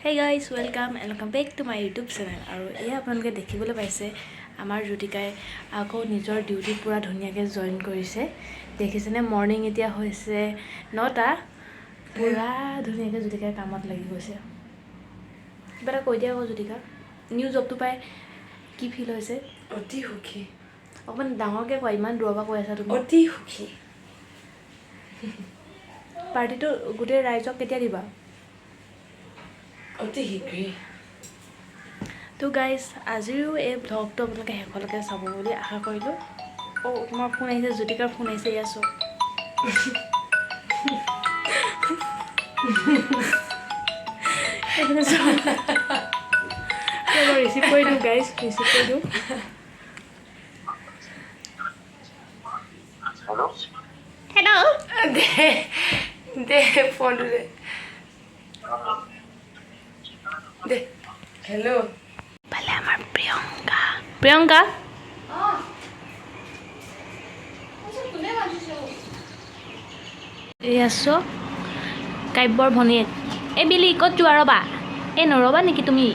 Hey guys, welcome and welcome back to my YouTube channel. আৰু এই আপোনালোকে দেখিবলৈ পাইছে আমাৰ জ্যোতিকাই আকৌ নিজৰ ডিউটি পুৰা ধুনীয়াকৈ জয়েন কৰিছে। দেখিছেনে মৰ্নিং এতিয়া হৈছে 9টা পুৰা ধুনীয়াকৈ জ্যোতিকাই কামত লাগি গৈছে। কিবা এটা কৈ দিয়া আকৌ জ্যোতিকা, নিউ জবটো পাই কি ফিল হৈছে? অতি সুখী। অকমান ডাঙৰকৈ কোৱা, ইমান দূৰৰ পৰা কৈ আছা তুমি। অতি সুখী। পাৰ্টিটো গোটেই ৰাইজক কেতিয়া দিবা? অতি শীঘ্ৰেই। তো গাইজ আজিও এই ব্লগটো আপোনালোকে শেষলৈকে চাব বুলি আশা কৰিলোঁ। তোমাৰ ফোন আহিছে, জ্যোতিকাৰ ফোন আহিছে, এয়া চোৱা। ৰিচিভ কৰি দিওঁ গাইজ, ৰিচিভ কৰি দিওঁ। হেল্ল' দে ফোনটো দে। হেল্ল' ভালে আমাৰ প্ৰিয়ংকা। প্ৰিয়ংকা এয়া চোৱা কাব্যৰ ভনীয়েক। এই বিলি ক'ত যোৱা? ৰ'বা, এই নৰ'বা নেকি তুমি?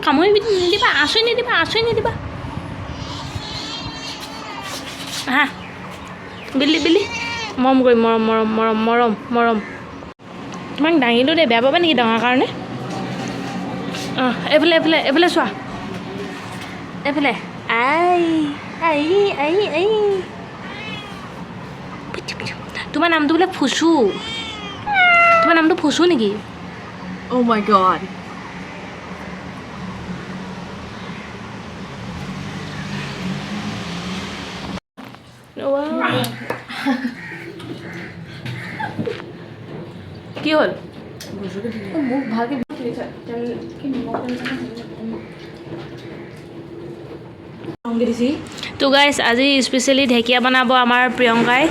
কামুৰি নিদিবা, আঁচুৰি নিদিবা, আঁচুৰি নিদিবা। হা বিলি বিলি মৰম কৰি মৰম মৰম মৰম মৰম মৰম। তোমাক দাঙিলোঁ দেই, বেয়া পাবা নেকি ডাঙৰ কাৰণে? এইফালে এইফালে এইফালে চোৱা, এইফালে আই আই আই আই। তোমাৰ নামটো বোলে ফুচু। তোমাৰ নামটো ফুচু নেকি? Oh my god. কি হ'ল? মোক ভালকৈ তো গাইজ আজি স্পেচিয়েলি ঢেকীয়া বনাব আমাৰ প্ৰিয়ংকাই।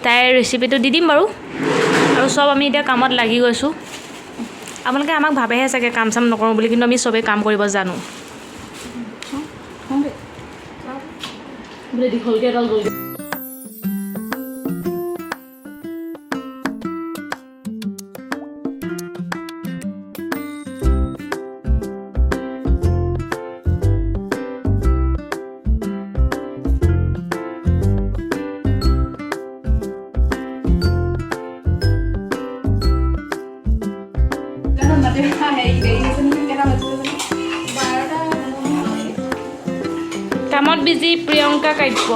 তাইৰ ৰেচিপিটো দি দিম বাৰু। আৰু চব আমি এতিয়া কামত লাগি গৈছোঁ। আপোনালোকে আমাক ভাবেহে চাগে কাম চাম নকৰোঁ বুলি, কিন্তু আমি চবেই কাম কৰিব জানো। কামত বিজি প্ৰিয়ংকা কাব্য।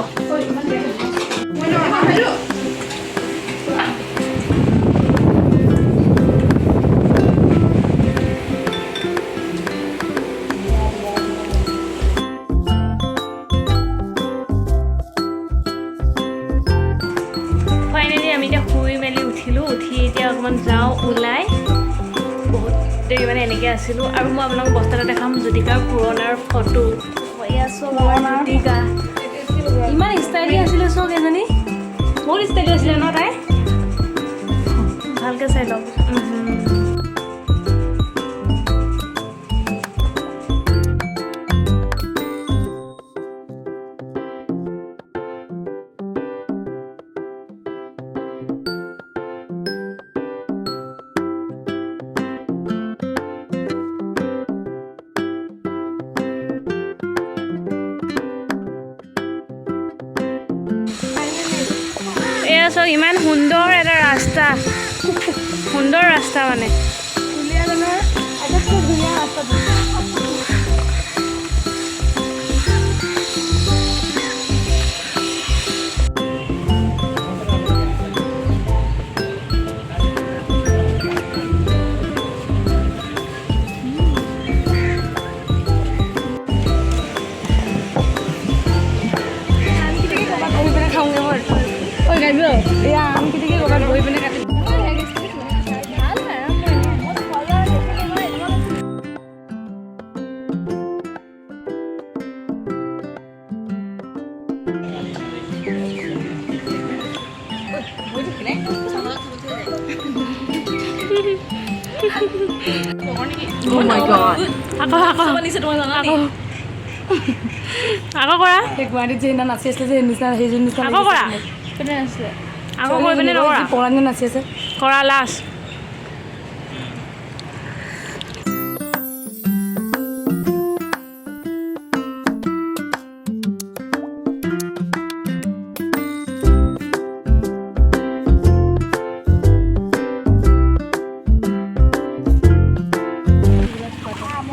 ফাইনেলি আমি এতিয়া শুই মেলি উঠিলোঁ। উঠি এতিয়া অকণমান যাওঁ ওলাই। বহুত দেৰি মানে এনেকৈ আছিলোঁ। আৰু মই আপোনালোকক বস্তা এটা দেখাম, জ্যোতিকাৰ পুৰণাৰ ফটো। জ্যোতিকা ইমান ষ্টাইলি আছিলে, চব এজনী বহুত ষ্টাইলি আছিলে ন তাই? ভালকৈ চাই লওক। এয়া চব ইমান সুন্দৰ এটা ৰাস্তা, সুন্দৰ ৰাস্তা মানে দুলিয়াজানৰ আটাইতকৈ ধুনীয়া ৰাস্তাটো। এয়া আমি কেতিয়াকৈ ক'ৰবাত বহি পিনে কাটি Oh my god. আকৌ কৰা। গুৱাহাটীত যে নাচি আছিলে যে নিচিনা সেইযোৰ নিচিনা আকৌ কৰা। আকৌ কৰিবনে নকৰা পৰাণে নাচি আছে কৰা লাষ্ট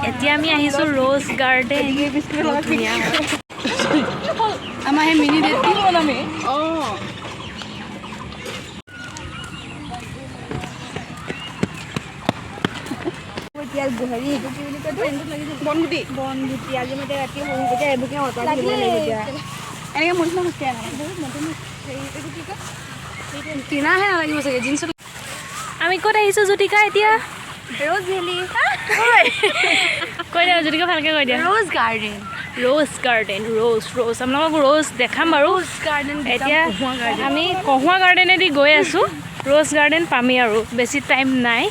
এতিয়া আমি আহিছোঁ ৰ'জ গাৰ্ডেন ধুনীয়া আমাৰ সেই মিনি ডেট কি হ'ল আমি বনগুটি আজি মই ৰাতি এইবোৰকে এনেকৈ মোৰ নিচিনা কিনাহে নালাগিব চাগে জিন্স আমি ক'ত আহিছোঁ জ্যোতিকা এতিয়া ৰ'জ ভেলি কৈ দিয়া জ্যোতিকা ভালকৈ কৈ দিয়া rose garden rose garden rose আপোনালোকক ৰ'জ দেখাম বাৰু গাৰ্ডেন এতিয়া আমি কহুৱা গাৰ্ডেনেদি গৈ আছোঁ ৰ'জ গাৰ্ডেন পামেই আৰু বেছি টাইম নাই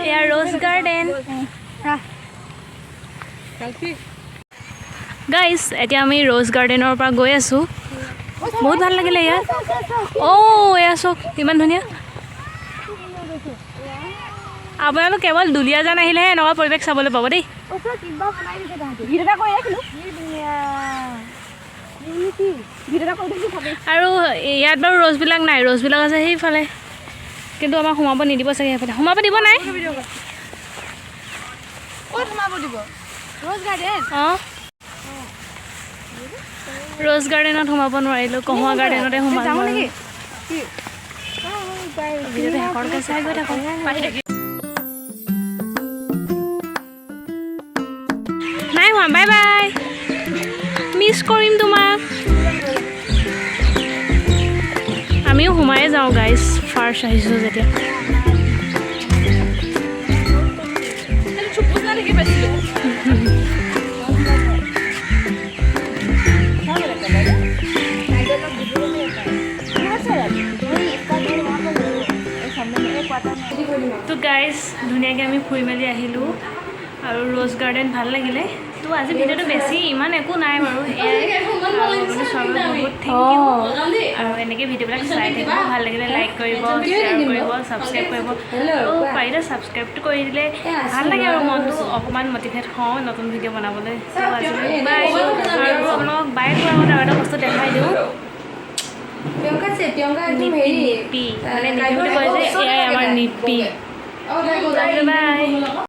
এয়া ৰ'জ গাৰ্ডেন গাইজ এতিয়া আমি ৰ'জ গাৰ্ডেনৰ পৰা গৈ আছোঁ বহুত ভাল লাগিলে ইয়াত এয়া চাওক ইমান ধুনীয়া আপোনালোক কেৱল দুলিয়াজান আহিলেহে এনেকুৱা পৰিৱেশ চাবলৈ পাব দেই আৰু ইয়াত বাৰু ৰ'জবিলাক নাই ৰ'জবিলাক আছে সেইফালে কিন্তু আমাক সোমাব নিদিব চাগে সেইফালে সোমাব দিব নাই অঁ ৰ'জ গাৰ্ডেনত সোমাব নোৱাৰিলোঁ কহুৱা গাৰ্ডেনতে সোমাব ভিডিঅ'টো শেষৰলৈকে চাই গৈ থাকোঁ নাই হোৱা বাই বাই মিছ কৰিম তোমাক আমিও সোমাই যাওঁ গাইজ ফাৰ্ষ্ট আহিছোঁ যেতিয়া তো গাইজ ধুনীয়াকৈ আমি ফুৰি মেলি আহিলোঁ আৰু ৰ'জ গাৰ্ডেন ভাল লাগিলে তো আজি ভিডিঅ'টো বেছি ইমান একো নাই বাৰু বহুত থেংক ইউ আৰু এনেকৈ ভিডিঅ'বিলাক চাই থাকিব ভাল লাগিলে লাইক কৰিব শ্বেয়াৰ কৰিব ছাবস্ক্ৰাইব কৰিব আৰু পাৰিলে ছাবস্ক্ৰাইবটো কৰি দিলে ভাল লাগে আৰু মনটো অকণমান মটিভেট হওঁ নতুন ভিডিঅ' বনাবলৈ তো আজিলৈ বাই আৰু আপোনালোকক বাই কৰাৰ আগতে আৰু এটা বস্তু দেখাই দিওঁ নিপি মানে নিপি বুলি কয় যে এয়াই আমাৰ নিপি বাই